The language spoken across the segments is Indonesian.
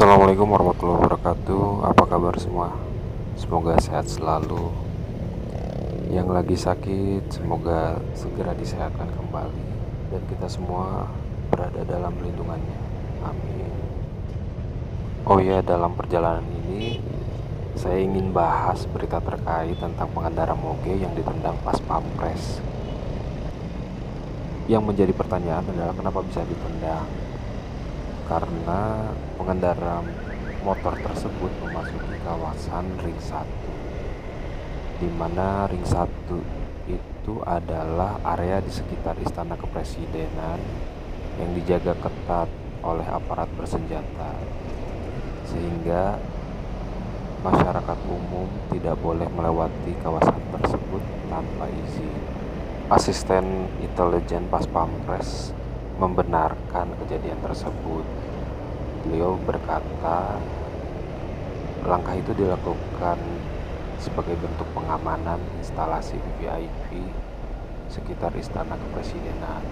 Assalamualaikum warahmatullahi wabarakatuh. Apa kabar semua? Semoga sehat selalu. Yang lagi sakit semoga segera disehatkan kembali, dan kita semua berada dalam lindungannya. Amin. Oh ya, dalam perjalanan ini saya ingin bahas berita terkait tentang pengendara moge yang ditendang pas pampres. Yang menjadi pertanyaan adalah kenapa bisa ditendang? Karena pengendara motor tersebut memasuki kawasan ring 1, di mana ring 1 itu adalah area di sekitar Istana Kepresidenan yang dijaga ketat oleh aparat bersenjata, sehingga masyarakat umum tidak boleh melewati kawasan tersebut tanpa izin. Asisten intelijen Pas Pampres membenarkan kejadian tersebut. Beliau berkata, langkah itu dilakukan sebagai bentuk pengamanan instalasi VIP sekitar Istana Kepresidenan.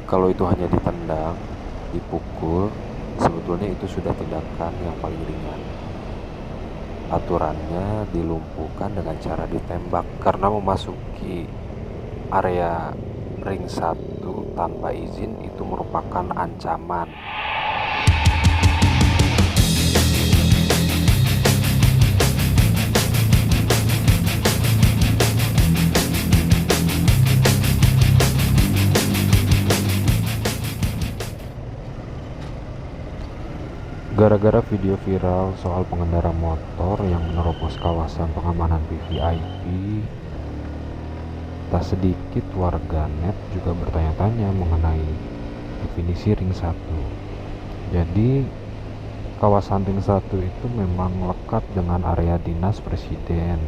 Kalau itu hanya ditendang, dipukul, sebetulnya itu sudah tindakan yang paling ringan. Aturannya dilumpuhkan dengan cara ditembak, karena memasuki area ring 1 tanpa izin itu merupakan ancaman. Gara-gara video viral soal pengendara motor yang menerobos kawasan pengamanan VVIP, tak sedikit warganet juga bertanya-tanya mengenai definisi ring 1. Jadi, kawasan ring 1 itu memang lekat dengan area dinas presiden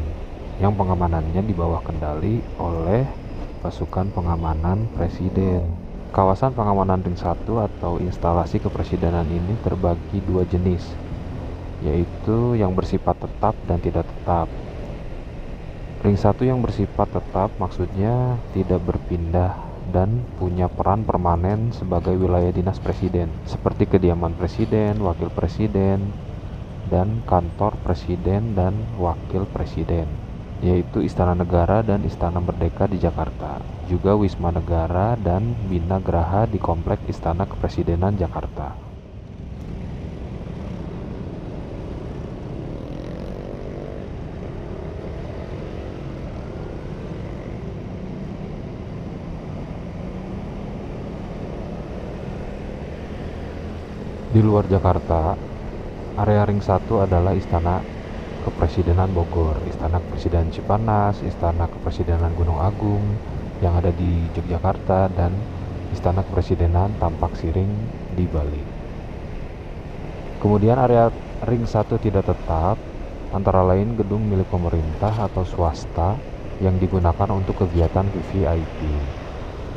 yang pengamanannya di bawah kendali oleh pasukan pengamanan presiden. Kawasan pengamanan ring 1 atau instalasi kepresidenan ini terbagi dua jenis, yaitu yang bersifat tetap dan tidak tetap. Ring 1 yang bersifat tetap maksudnya tidak berpindah dan punya peran permanen sebagai wilayah dinas presiden, seperti kediaman presiden, wakil presiden, dan kantor presiden dan wakil presiden, yaitu Istana Negara dan Istana Merdeka di Jakarta, juga Wisma Negara dan Bina Graha di Komplek Istana Kepresidenan Jakarta. Di luar Jakarta, area ring 1 adalah Istana Kepresidenan Bogor, Istana Kepresidenan Cipanas, Istana Kepresidenan Gunung Agung yang ada di Yogyakarta, dan Istana Kepresidenan Tampak Siring di Bali. Kemudian area ring 1 tidak tetap antara lain gedung milik pemerintah atau swasta yang digunakan untuk kegiatan VVIP.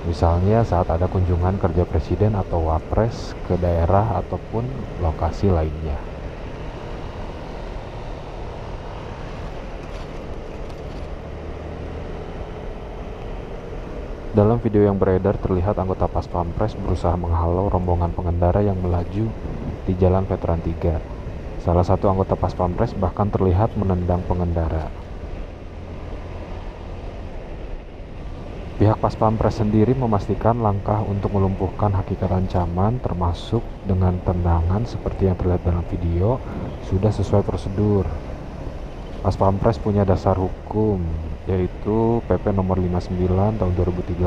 Misalnya saat ada kunjungan kerja presiden atau wapres ke daerah ataupun lokasi lainnya. Dalam video yang beredar terlihat anggota Pas Pampres berusaha menghalau rombongan pengendara yang melaju di Jalan Veteran 3. Salah satu anggota Pas Pampres bahkan terlihat menendang pengendara. Pihak Pas Pampres sendiri memastikan langkah untuk melumpuhkan hakikat ancaman, termasuk dengan tendangan seperti yang terlihat dalam video, sudah sesuai prosedur. Pas Pampres punya dasar hukum, yaitu PP nomor 59 tahun 2013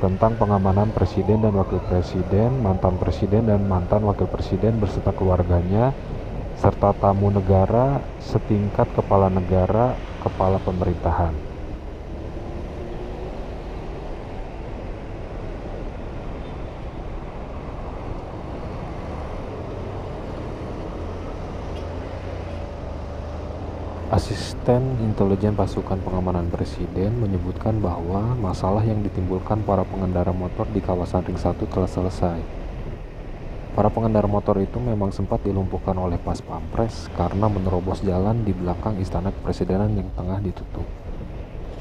tentang pengamanan presiden dan wakil presiden, mantan presiden dan mantan wakil presiden beserta keluarganya, serta tamu negara setingkat kepala negara, kepala pemerintahan. Asisten Intelijen Pasukan Pengamanan Presiden menyebutkan bahwa masalah yang ditimbulkan para pengendara motor di kawasan Ring 1 telah selesai. Para pengendara motor itu memang sempat dilumpuhkan oleh Pas Pampres karena menerobos jalan di belakang Istana Kepresidenan yang tengah ditutup.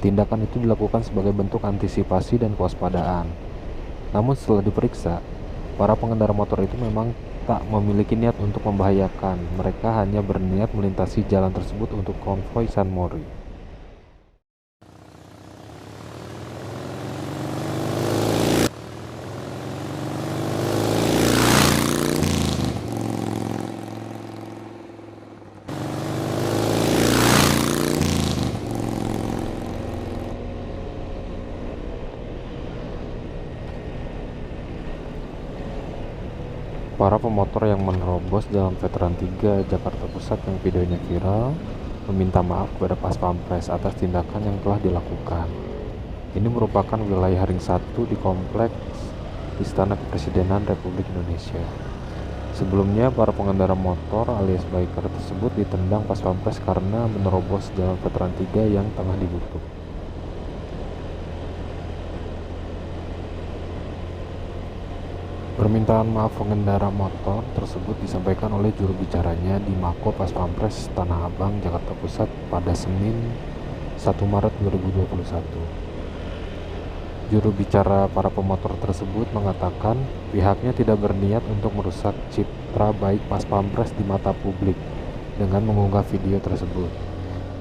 Tindakan itu dilakukan sebagai bentuk antisipasi dan kewaspadaan. Namun setelah diperiksa, para pengendara motor itu memang tak memiliki niat untuk membahayakan. Mereka hanya berniat melintasi jalan tersebut untuk konvoi San Mori. Para pemotor yang menerobos Jalan Veteran 3 Jakarta Pusat yang videonya viral meminta maaf kepada Pas Pampres atas tindakan yang telah dilakukan. Ini merupakan wilayah Ring 1 di kompleks Istana Kepresidenan Republik Indonesia. Sebelumnya, para pengendara motor alias biker tersebut ditendang Pas Pampres karena menerobos Jalan Veteran 3 yang tengah ditutup. Permintaan maaf pengendara motor tersebut disampaikan oleh juru bicaranya di Mako Pas Pampres Tanah Abang, Jakarta Pusat pada Senin 1 Maret 2021. Juru bicara para pemotor tersebut mengatakan pihaknya tidak berniat untuk merusak citra baik Pas Pampres di mata publik dengan mengunggah video tersebut.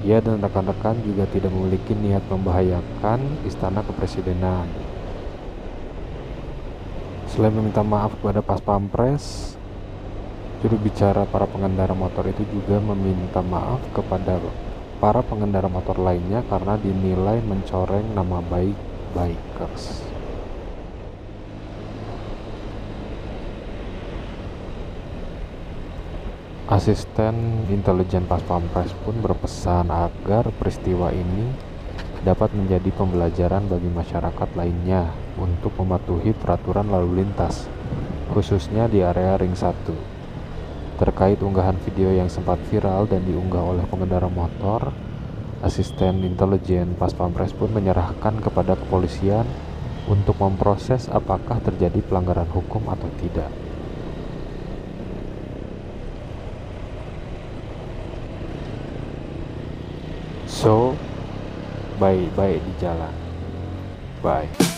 Ia dan rekan-rekan juga tidak memiliki niat membahayakan Istana Kepresidenan. Selain meminta maaf kepada Pas Pampres, juru bicara para pengendara motor itu juga meminta maaf kepada para pengendara motor lainnya karena dinilai mencoreng nama baik bikers. Asisten Intelijen Pas Pampres pun berpesan agar peristiwa ini dapat menjadi pembelajaran bagi masyarakat lainnya untuk mematuhi peraturan lalu lintas, khususnya di area Ring 1. Terkait unggahan video yang sempat viral dan diunggah oleh pengendara motor, Asisten Intelijen Pas Pampres pun menyerahkan kepada kepolisian untuk memproses apakah terjadi pelanggaran hukum atau tidak. So, baik-baik di jalan. Bye.